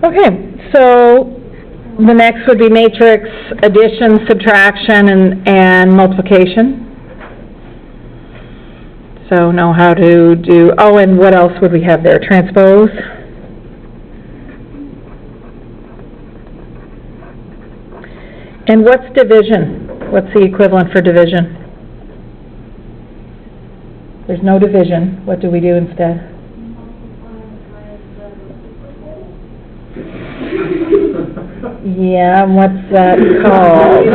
Okay, so the next would be matrix addition, subtraction, and multiplication. So know how to do, oh, and what else would we have there? Transpose. And what's division? What's the equivalent for division? There's no division. What do we do instead? Yeah, what's that called?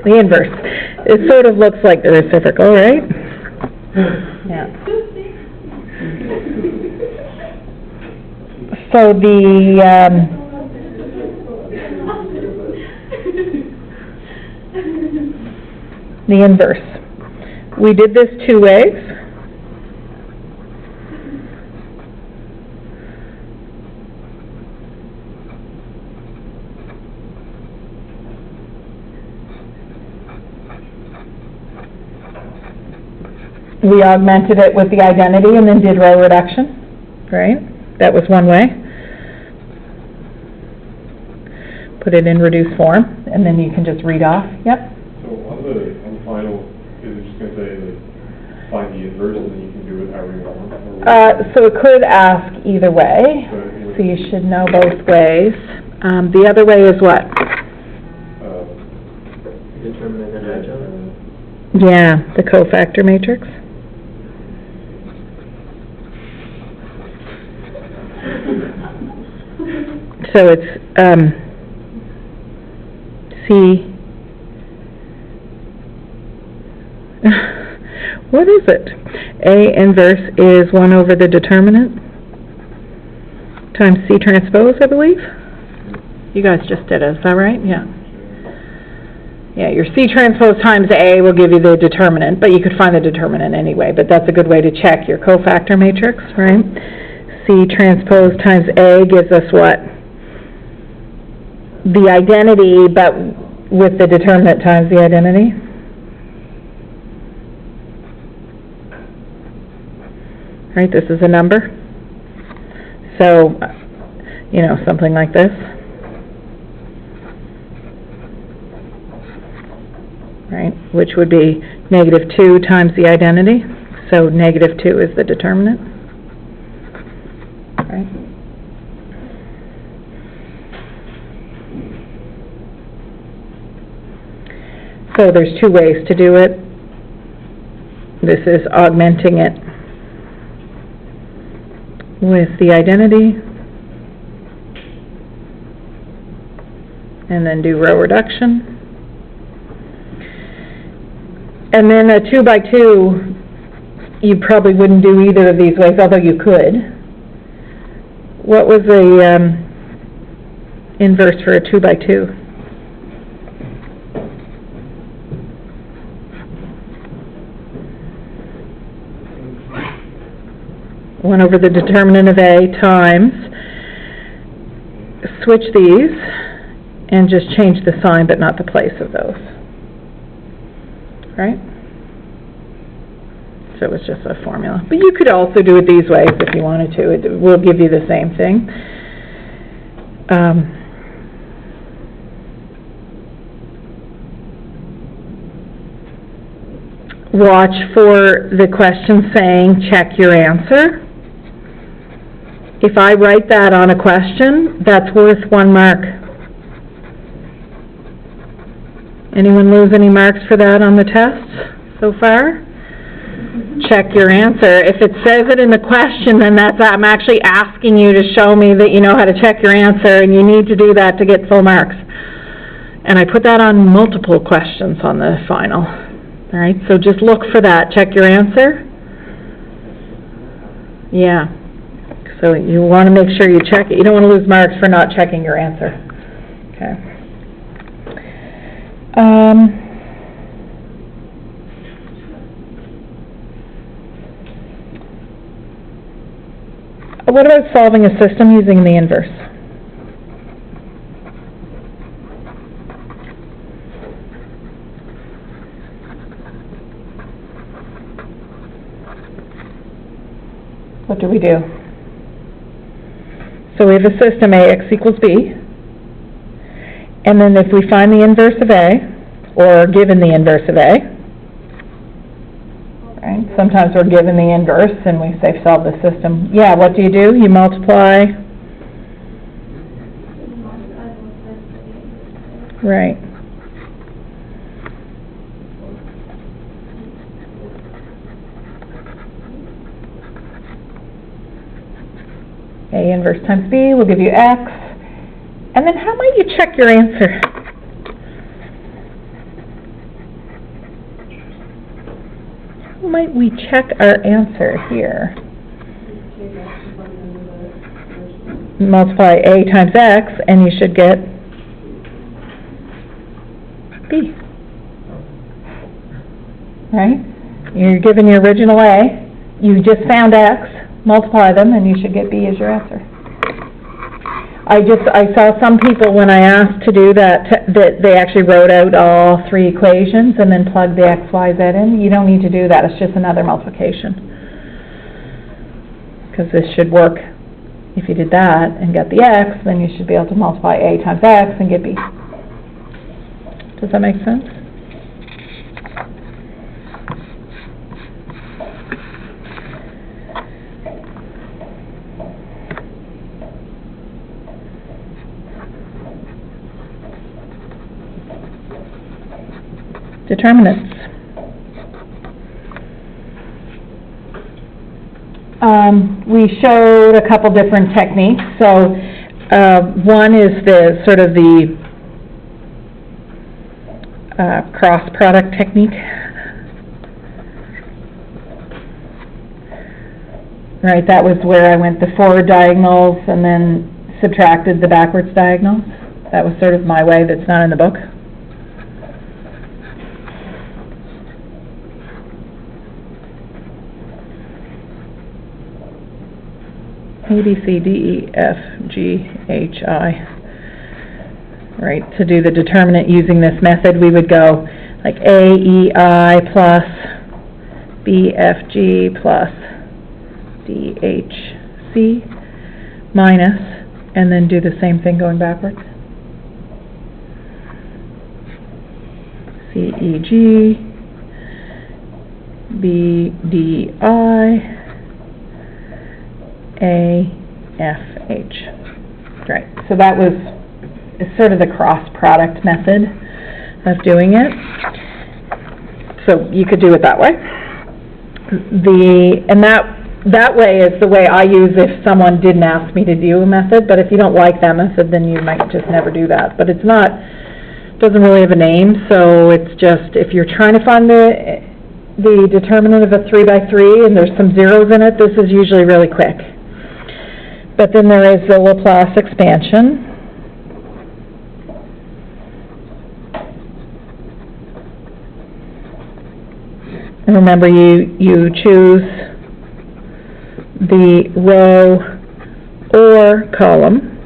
The inverse. It sort of looks like the reciprocal, right? Yeah. So the inverse. We did this two ways. We augmented it with the identity and then did row reduction, right? That was one way. Put it in reduced form, and then you can just read off. Yep. So on the final, is it just going to say, like, find the inverse, and then you can do it however you want? So it could ask either way, so you should know both ways. The other way is what? Determinant and adjunct. Yeah, the cofactor matrix. So it's C. What is it? A inverse is 1 over the determinant times C transpose, I believe. You guys just did it, is that right? Yeah. Yeah, your C transpose times A will give you the determinant, but you could find the determinant anyway, but that's a good way to check your cofactor matrix, right? C transpose times A gives us what? The identity, but with the determinant times the identity. Right, this is a number. So, you know, something like this. Right, which would be -2 times the identity. So -2 is the determinant. Right. So there's two ways to do it. This is augmenting it with the identity, and then do row reduction. And then a 2 by 2, you probably wouldn't do either of these ways, although you could. What was the inverse for a 2 by 2? One over the determinant of A times, switch these, and just change the sign but not the place of those. Right? So it was just a formula. But you could also do it these ways if you wanted to. It will give you the same thing. Watch for the question saying, check your answer. If I write that on a question, that's worth 1 mark. Anyone lose any marks for that on the tests so far? Check your answer. If it says it in the question, then I'm actually asking you to show me that you know how to check your answer, and you need to do that to get full marks. And I put that on multiple questions on the final. All right, so just look for that. Check your answer. Yeah. So you want to make sure you check it. You don't want to lose marks for not checking your answer. Okay. What about solving a system using the inverse? What do we do? So we have a system AX equals B, and then if we find the inverse of A, or given the inverse of A, right? Sometimes we're given the inverse and we say solve the system. Yeah, what do? You multiply. Right. A inverse times B will give you X. And then how might you check your answer? How might we check our answer here? Multiply A times X and you should get B. Right? You're given your original A, you just found X, multiply them and you should get B as your answer. I saw some people when I asked to do that, that they actually wrote out all three equations and then plugged the X, Y, Z in. You don't need to do that, it's just another multiplication. Because this should work. If you did that and got the X, then you should be able to multiply A times X and get B. Does that make sense? Determinants. We showed a couple different techniques. So one is the sort of the cross product technique. Right, that was where I went the forward diagonals and then subtracted the backwards diagonals. That was sort of my way that's not in the book. A, B, C, D, E, F, G, H, I. Right, to do the determinant using this method, we would go like A, E, I plus B, F, G plus D, H, C minus, and then do the same thing going backwards. C, E, G, B, D, I, A, F, H. Right, so that was sort of the cross product method of doing it. So you could do it that way. And that way is the way I use if someone didn't ask me to do a method, but if you don't like that method, then you might just never do that. But it's not, doesn't really have a name, so it's just, if you're trying to find the determinant of a 3 by 3 and there's some zeros in it, this is usually really quick. But then there is the Laplace expansion. And remember, you choose the row or column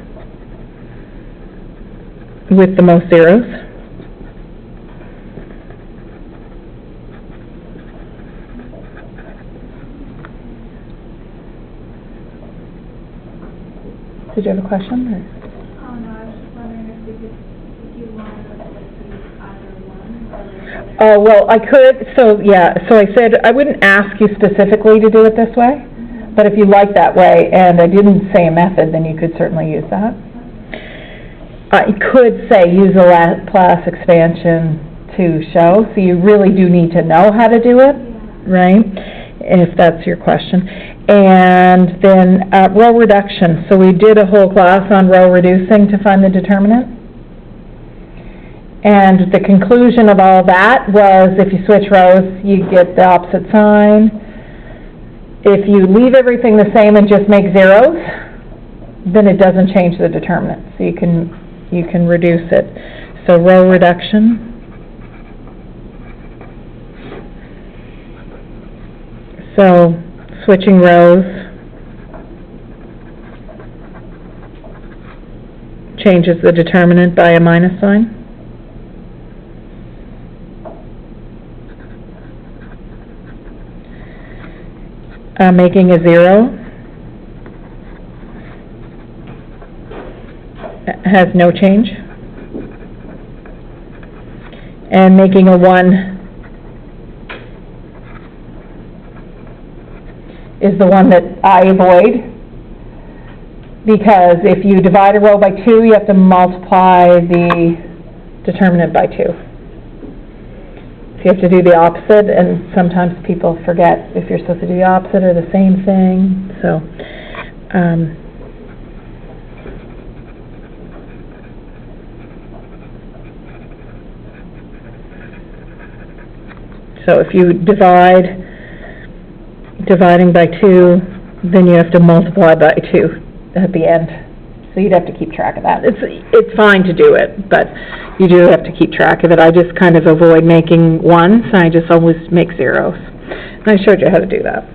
with the most zeros. Did you have a question? Or? Oh, no, I was just wondering if you wanted us to use either one, or Oh, well, I could, so, yeah, so I said I wouldn't ask you specifically to do it this way, but if you like that way, and I didn't say a method, then you could certainly use that. I could say use a Laplace expansion to show, so you really do need to know how to do it, right, if that's your question. And then row reduction. So we did a whole class on row reducing to find the determinant. And the conclusion of all that was if you switch rows, you get the opposite sign. If you leave everything the same and just make zeros, then it doesn't change the determinant. So you you can reduce it. So row reduction. So switching rows changes the determinant by a minus sign. Making a 0 has no change. And making a 1 is the one that I avoid, because if you divide a row by 2, you have to multiply the determinant by 2. So you have to do the opposite, and sometimes people forget if you're supposed to do the opposite or the same thing. So if you dividing by 2, then you have to multiply by 2 at the end. So you'd have to keep track of that. It's fine to do it, but you do have to keep track of it. I just kind of avoid making 1s, I just always make 0s. And I showed you how to do that.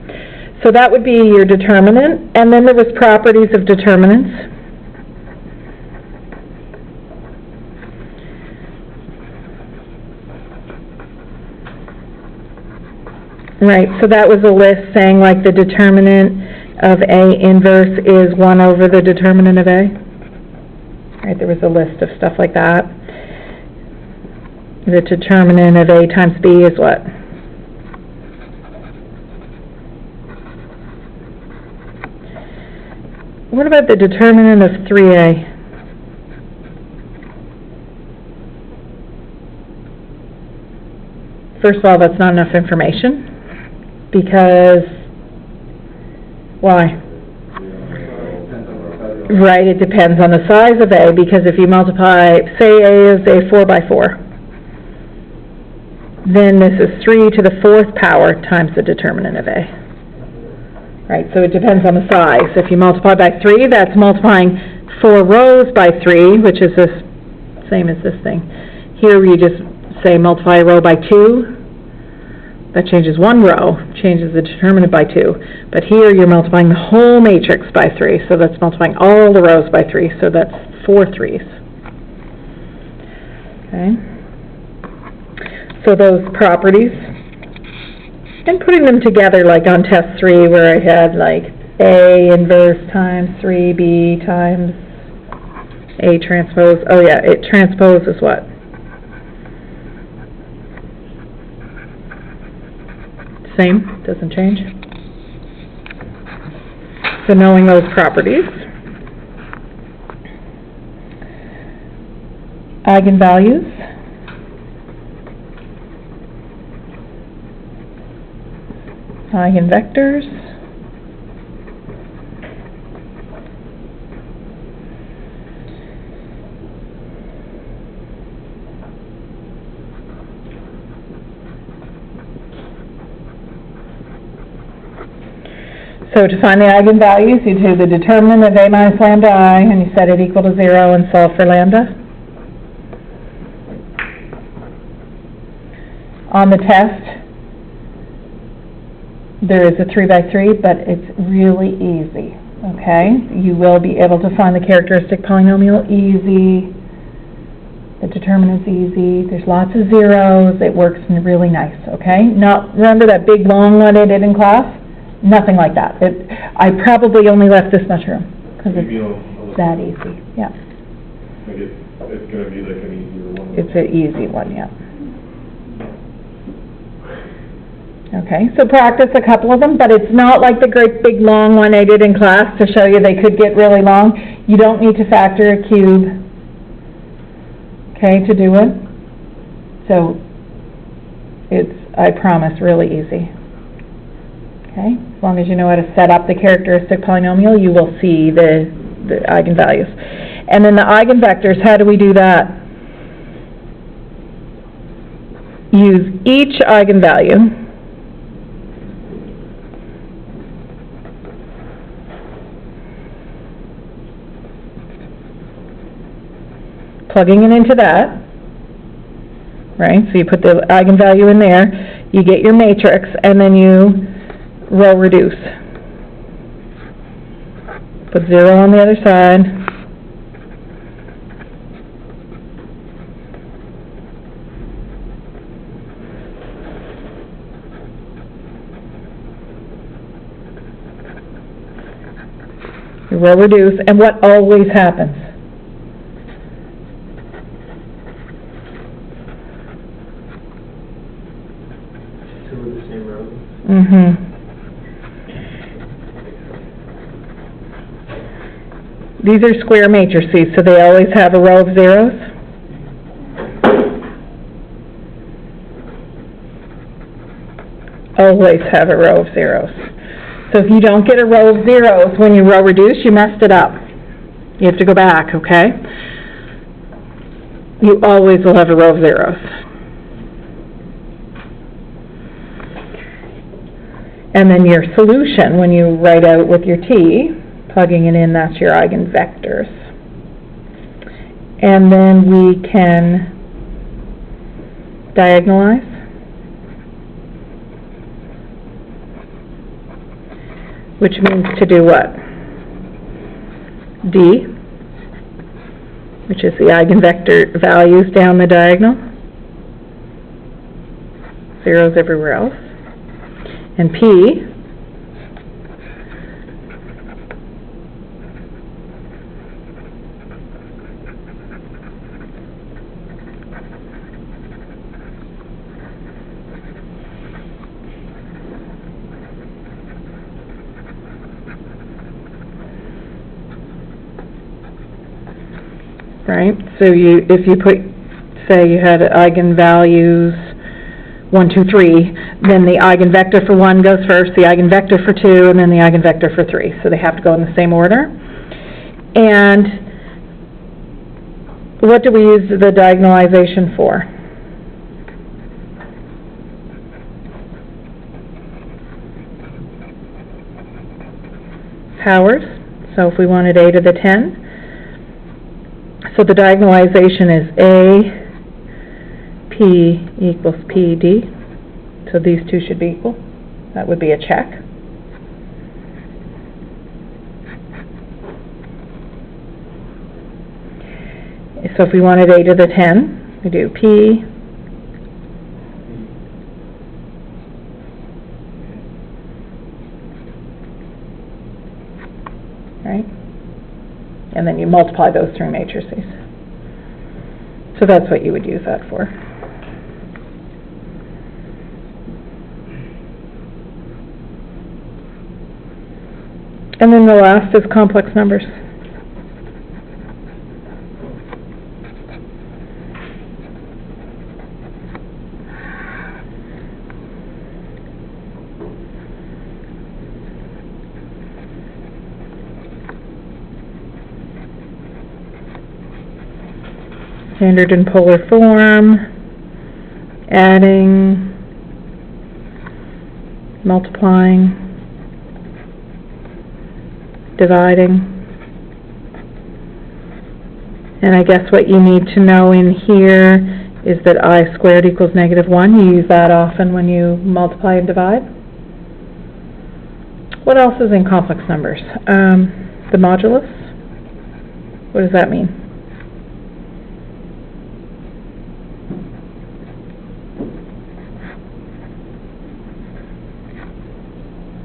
So that would be your determinant, and then there was properties of determinants. Right, so that was a list saying like the determinant of A inverse is 1 over the determinant of A. Right, there was a list of stuff like that. The determinant of A times B is what? What about the determinant of 3A? First of all, that's not enough information. Because, why? Right, it depends on the size of A, because if you multiply, say A is a 4 by 4, then this is 3 to the 4th power times the determinant of A. Right, so it depends on the size. If you multiply by 3, that's multiplying 4 rows by 3, which is the same as this thing. Here you just say multiply a row by 2. That changes 1 row, changes the determinant by 2. But here you're multiplying the whole matrix by 3, so that's multiplying all the rows by 3, so that's 4 3s. Okay? So those properties, and putting them together like on test 3 where I had like A inverse times 3B times A transpose. Oh yeah, it transposes what? Same, doesn't change. So knowing those properties. Eigenvalues. Eigenvectors. So to find the eigenvalues, you do the determinant of A minus lambda I, and you set it equal to 0 and solve for lambda. On the test, there is a 3 by 3, but it's really easy, okay? You will be able to find the characteristic polynomial easy. The determinant's easy. There's lots of zeros. It works really nice, okay? Now, remember that big long one I did in class? Nothing like that. I probably only left this much room because it's that easy. Yeah. Like it's going to be like an easier one. It's an easy one, yeah. Okay, so practice a couple of them, but it's not like the great big long one I did in class to show you they could get really long. You don't need to factor a cube, okay, to do it. So it's, I promise, really easy. Okay, as long as you know how to set up the characteristic polynomial, you will see the eigenvalues. And then the eigenvectors, how do we do that? Use each eigenvalue plugging it into that, right? So you put the eigenvalue in there, you get your matrix, and then you row reduce. Put 0 on the other side. You row reduce, and what always happens? Two of the same rows. These are square matrices, so they always have a row of zeros. Always have a row of zeros. So if you don't get a row of zeros when you row reduce, you messed it up. You have to go back, okay? You always will have a row of zeros. And then your solution, when you write out with your t, plugging it in, that's your eigenvectors. And then we can diagonalize. Which means to do what? D, which is the eigenvector values down the diagonal. Zeros everywhere else. And P, right? So if you put, say you had eigenvalues 1, 2, 3, then the eigenvector for 1 goes first, the eigenvector for 2, and then the eigenvector for 3. So they have to go in the same order. And what do we use the diagonalization for? Powers. So if we wanted a to the 10, so the diagonalization is a p equals pd. So these two should be equal. That would be a check. So if we wanted a to the 10, we do p right? And then you multiply those three matrices. So that's what you would use that for. And then the last is complex numbers. Standard and polar form, adding, multiplying, dividing. And I guess what you need to know in here is that I squared equals -1. You use that often when you multiply and divide. What else is in complex numbers? The modulus. What does that mean?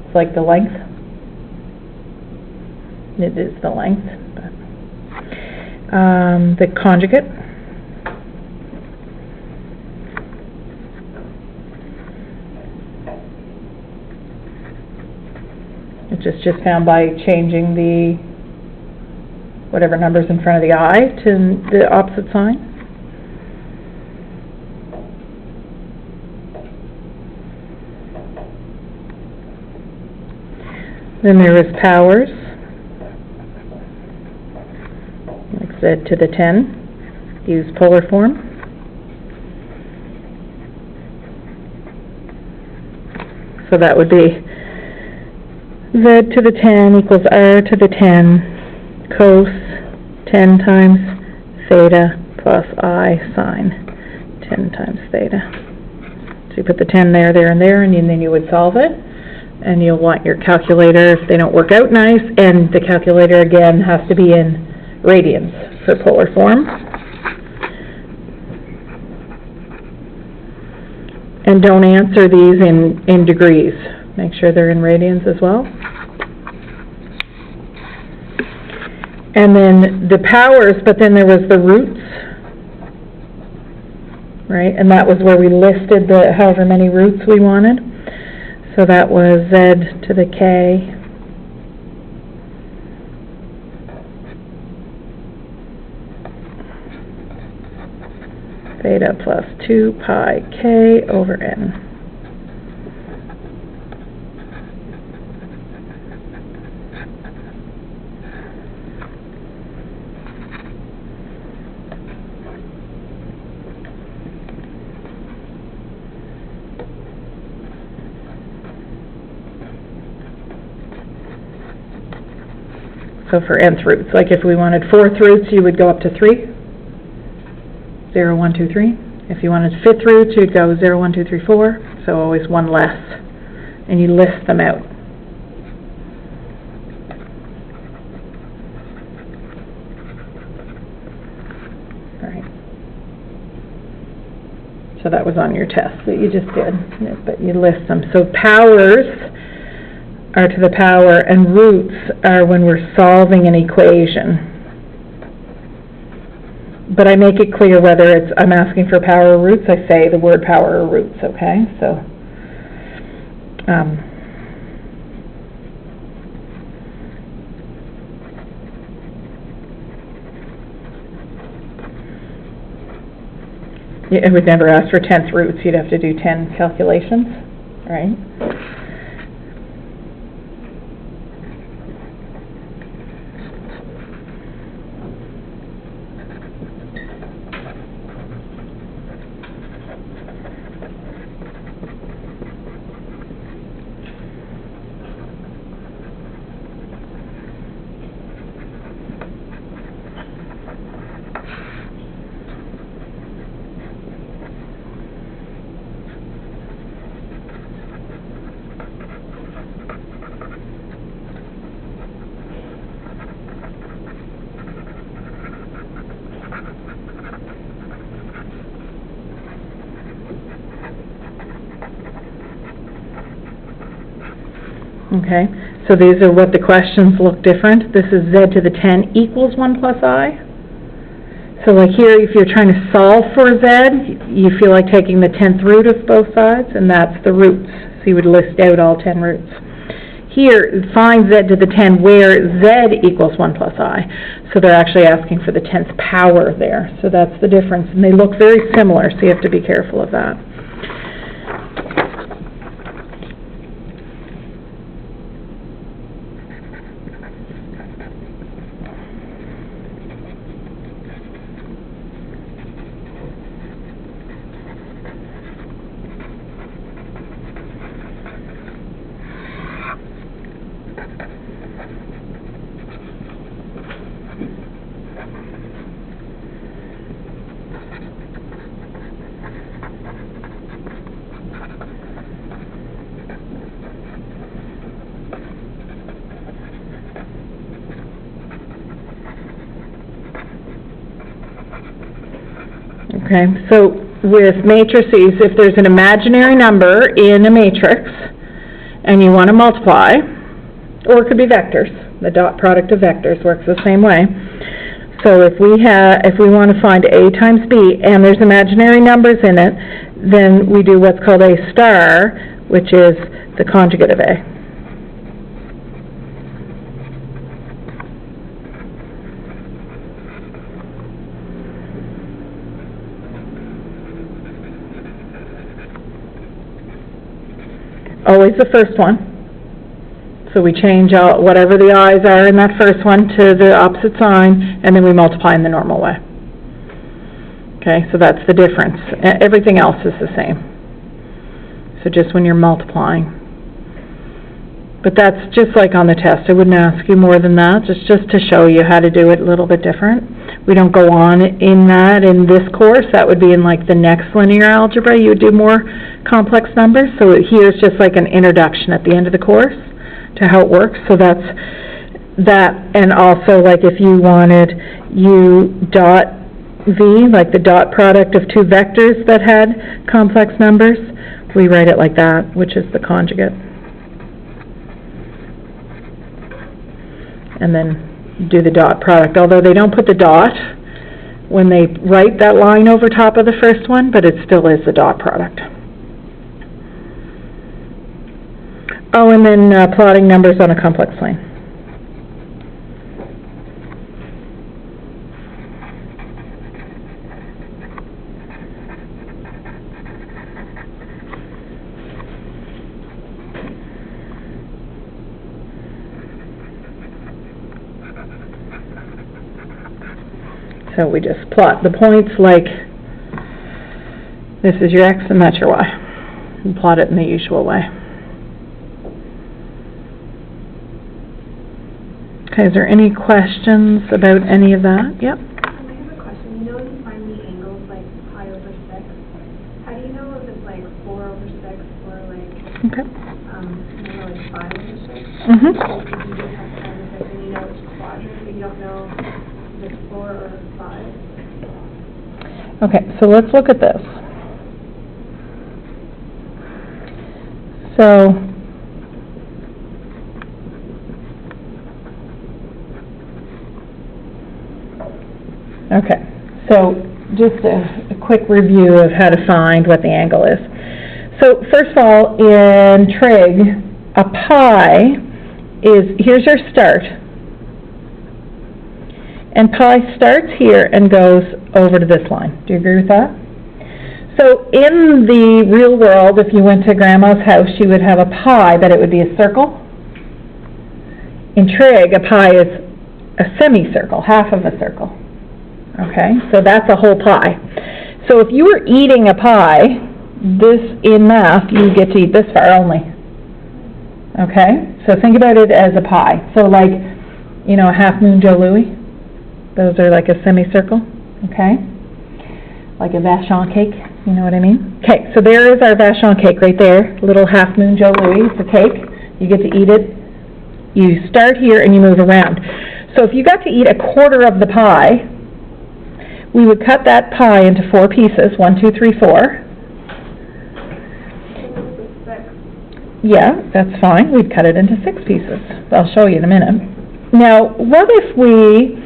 It's like the length. It is the length. But the conjugate. Which is just found by changing the whatever number's in front of the I to the opposite sign. Then there is powers, like Z to the 10, use polar form. So that would be Z to the 10 equals R to the 10 cos 10 times theta plus I sine 10 times theta. So you put the 10 there, there, and there, and then you would solve it. And you'll want your calculator if they don't work out nice, and the calculator again has to be in radians for polar form. And don't answer these in degrees. Make sure they're in radians as well. And then the powers, but then there was the roots, right? And that was where we listed the however many roots we wanted. So that was z to the k theta plus 2 pi k over n. So for nth roots, like if we wanted 4th roots, you would go up to 3. 0, 1, 2, 3. If you wanted 5th roots, you'd go 0, 1, 2, 3, 4. So always one less. And you list them out. All right. So that was on your test that you just did, but you list them. So powers are to the power, and roots are when we're solving an equation. But I make it clear whether it's I'm asking for power or roots, I say the word power or roots, okay? So, it would never ask for 10th roots, you'd have to do 10 calculations, right? Okay, so these are what the questions look different. This is z to the 10 equals 1 plus I. So like here, if you're trying to solve for z, you feel like taking the 10th root of both sides, and that's the roots. So you would list out all 10 roots. Here, find z to the 10 where z equals 1 plus I. So they're actually asking for the 10th power there. So that's the difference. And they look very similar, so you have to be careful of that. Okay, so with matrices, if there's an imaginary number in a matrix and you want to multiply, or it could be vectors, the dot product of vectors works the same way. So if we want to find A times B and there's imaginary numbers in it, then we do what's called A star, which is the conjugate of A. Always the first one. So we change out whatever the i's are in that first one to the opposite sign, and then we multiply in the normal way. Okay, so that's the difference. Everything else is the same. So just when you're multiplying. But that's just like on the test. I wouldn't ask you more than that, just to show you how to do it a little bit different. We don't go on in that in this course. That would be in like the next linear algebra. You would do more complex numbers. So here's just like an introduction at the end of the course to how it works. So that's that, and also like if you wanted U dot V, like the dot product of two vectors that had complex numbers, we write it like that, which is the conjugate. And then do the dot product, although they don't put the dot when they write that line over top of the first one, but it still is the dot product. Oh, and then plotting numbers on a complex plane. So we just plot the points like this is your x and that's your y. And plot it in the usual way. Okay, is there any questions about any of that? Yep. I have a question. You know when you find the angles like pi over 6, how do you know if it's like 4 over 6 or like, Okay. like 5 over 6? Mm-hmm. Like if you just have pi over 6 and you know it's quadrant, but you don't know if it's 4 or 5? Okay, so let's look at this. So, okay, so just a quick review of how to find what the angle is. So first of all, in trig, a pi is, here's your start. And pi starts here and goes over to this line. Do you agree with that? So in the real world, if you went to grandma's house, she would have a pi, but it would be a circle. In trig, a pi is a semicircle, half of a circle. Okay, so that's a whole pie. So if you were eating a pie, this in math, you get to eat this far only. Okay, so think about it as a pie. So like, you know, a half moon Joe Louis. Those are like a semicircle, okay? Like a vachon cake, you know what I mean? Okay, so there is our vachon cake right there, little half moon Joe Louis, it's a cake. You get to eat it. You start here and you move around. So if you got to eat a quarter of the pie, we would cut that pie into 4 pieces, 1, 2, 3, 4. Yeah, that's fine. We'd cut it into 6 pieces. I'll show you in a minute. Now, what if we...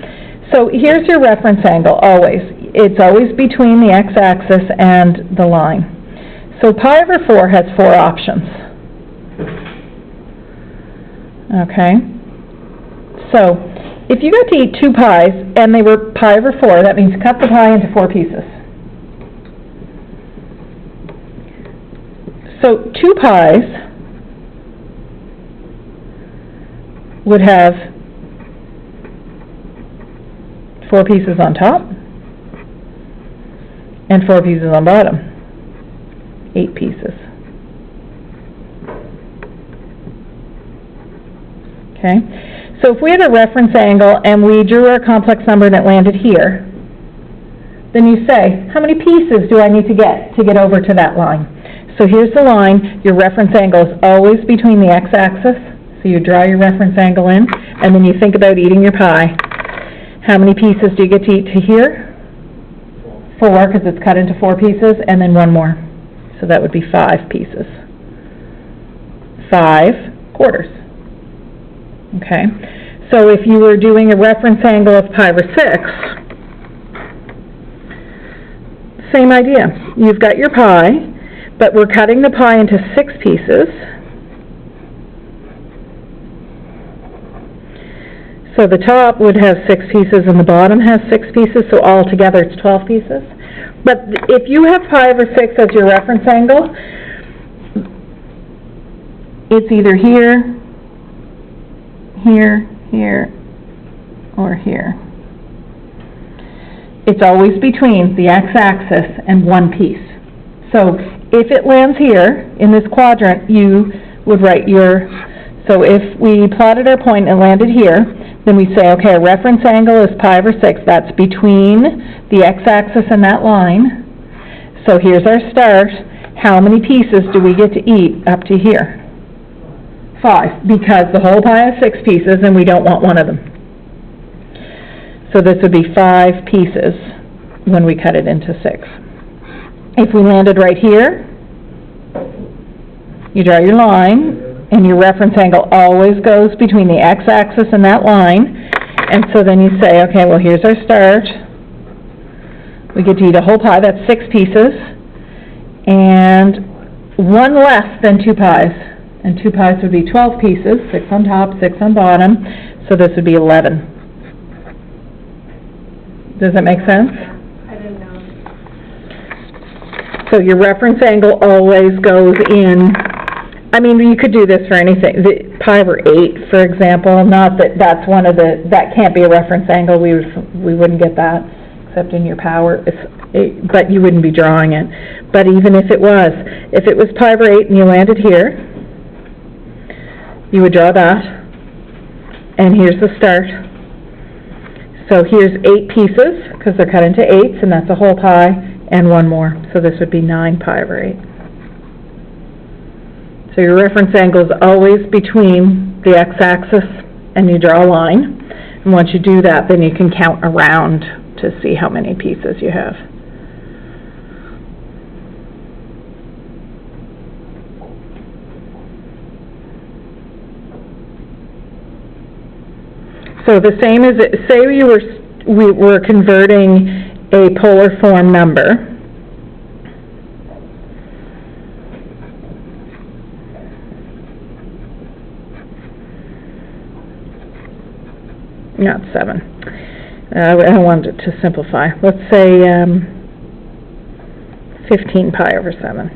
So here's your reference angle, always. It's always between the x-axis and the line. So pi over 4 has 4 options. Okay? So, if you got to eat 2 pies, and they were pi over 4, that means cut the pie into 4 pieces. So 2 pies would have 4 pieces on top and 4 pieces on bottom. 8 pieces. Okay? So if we had a reference angle and we drew our complex number that landed here, then you say, how many pieces do I need to get over to that line? So here's the line. Your reference angle is always between the x-axis. So you draw your reference angle in, and then you think about eating your pie. How many pieces do you get to eat to here? 4, because it's cut into 4 pieces, and then 1 more. So that would be 5 pieces. 5 quarters. Okay? So if you were doing a reference angle of pi over 6, same idea. You've got your pie, but we're cutting the pie into 6 pieces. So the top would have 6 pieces and the bottom has 6 pieces, so altogether it's 12 pieces. But if you have pi over 6 as your reference angle, it's either here, here, here, or here. It's always between the x-axis and 1 piece. So if it lands here, in this quadrant, you would write your... So if we plotted our point and landed here, Then we say, okay, a reference angle is pi over 6. That's between the x-axis and that line. So here's our start. How many pieces do we get to eat up to here? 5, because the whole pie has 6 pieces and we don't want one of them. So this would be 5 pieces when we cut it into 6. If we landed right here, you draw your line, and your reference angle always goes between the x-axis and that line, and so then you say, okay, well, here's our start. We get to eat a whole pie, that's 6 pieces, and one less than 2 pies, and 2 pies would be 12 pieces, 6 on top, 6 on bottom, so this would be 11. Does that make sense? I didn't know. So your reference angle always goes in. I mean, you could do this for anything. The pi over 8, for example, not that that's one of the, that can't be a reference angle, we wouldn't get that, except in your power, but you wouldn't be drawing it. But even if it was pi over 8 and you landed here, you would draw that, and here's the start. So here's 8 pieces, because they're cut into 8s, and that's a whole pie, and one more. So this would be 9 pi over 8. So your reference angle is always between the x-axis, and you draw a line. And once you do that, then you can count around to see how many pieces you have. So the same as, say we were converting a polar form number. Not 7. I wanted to simplify. Let's say 15 pi over 7.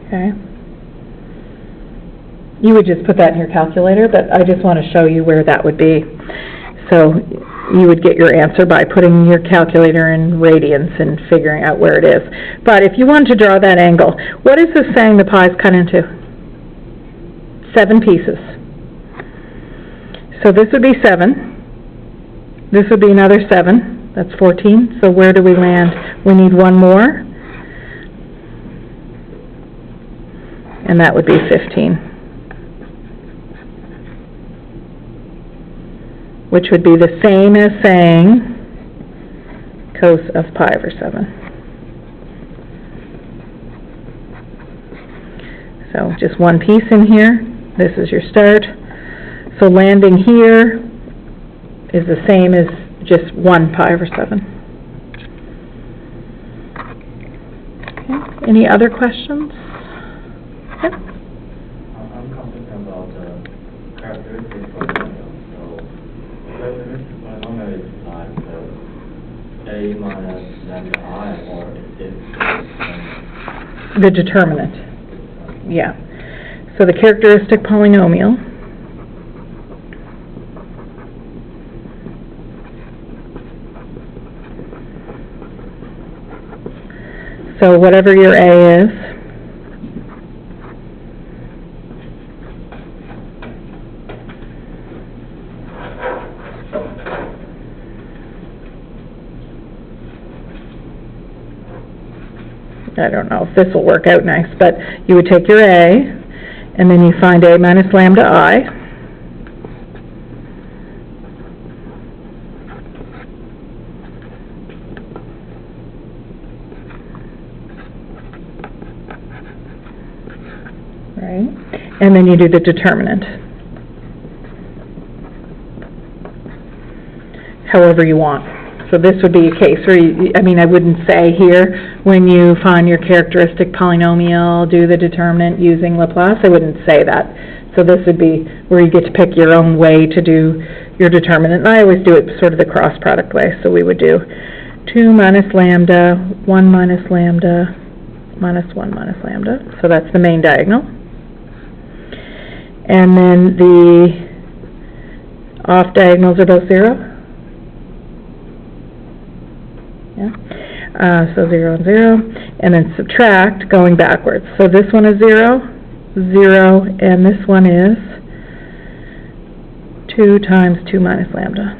Okay. You would just put that in your calculator, but I just want to show you where that would be. So you would get your answer by putting your calculator in radians and figuring out where it is. But if you wanted to draw that angle, what is this saying the pie is cut into? 7 pieces. So this would be 7. This would be another 7. That's 14. So where do we land? We need one more. And that would be 15. Which would be the same as saying cos of pi over 7. So just one piece in here. This is your start. So landing here is the same as just 1 pi over 7. Okay. Any other questions? Yep. I'm confused about the characteristic polynomial. So, characteristic polynomial is like a minus lambda I, or is it The determinant. Yeah. So the characteristic polynomial so whatever your A is, I don't know if this will work out nice, but you would take your A, and then you find A minus lambda I. Right? And then you do the determinant. However you want. So this would be a case where I wouldn't say here, when you find your characteristic polynomial, do the determinant using Laplace. I wouldn't say that. So this would be where you get to pick your own way to do your determinant. And I always do it sort of the cross product way. So we would do 2 minus lambda, 1 minus lambda, minus 1 minus lambda. So that's the main diagonal. And then the off diagonals are both 0. Yeah. So 0 and 0, and then subtract going backwards. So this one is 0, 0, and this one is 2 times 2 minus lambda.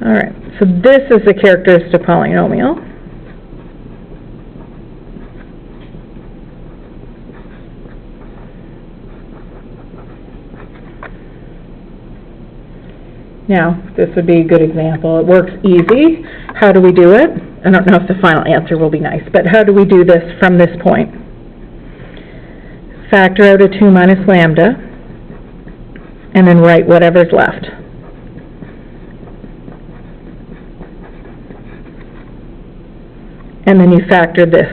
All right, so this is a characteristic polynomial. Now, this would be a good example. It works easy. How do we do it? I don't know if the final answer will be nice, but how do we do this from this point? Factor out a 2 minus lambda, and then write whatever's left. And then you factor this.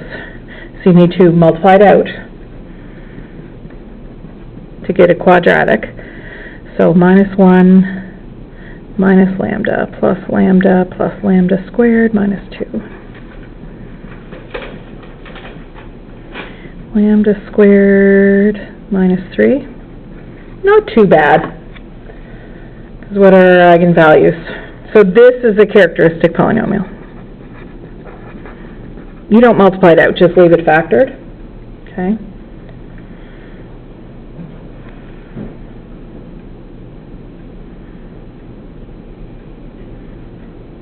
So you need to multiply it out to get a quadratic. So minus 1 minus lambda plus lambda squared minus 2. Lambda squared minus 3. Not too bad. Because what are our eigenvalues? So this is a characteristic polynomial. You don't multiply it out, just leave it factored. Okay.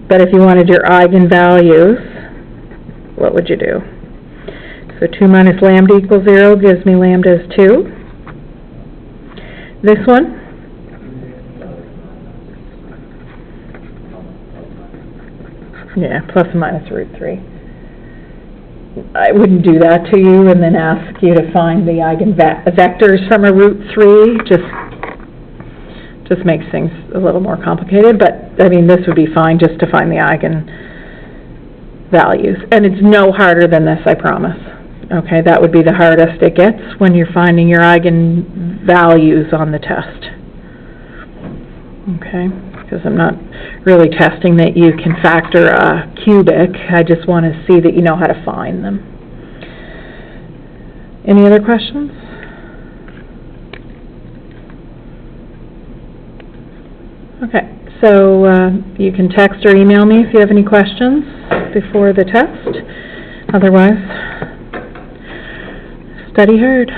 But if you wanted your eigenvalues, what would you do? So 2 minus lambda equals 0 gives me lambda is 2. This one? Yeah, plus or minus root 3. I wouldn't do that to you and then ask you to find the eigenvectors from a root 3. Just makes things a little more complicated, but I mean this would be fine just to find the eigenvalues. And it's no harder than this, I promise. Okay, that would be the hardest it gets when you're finding your eigenvalues on the test. Okay, because I'm not really testing that you can factor a cubic. I just want to see that you know how to find them. Any other questions? Okay, so you can text or email me if you have any questions before the test. Otherwise, study hard.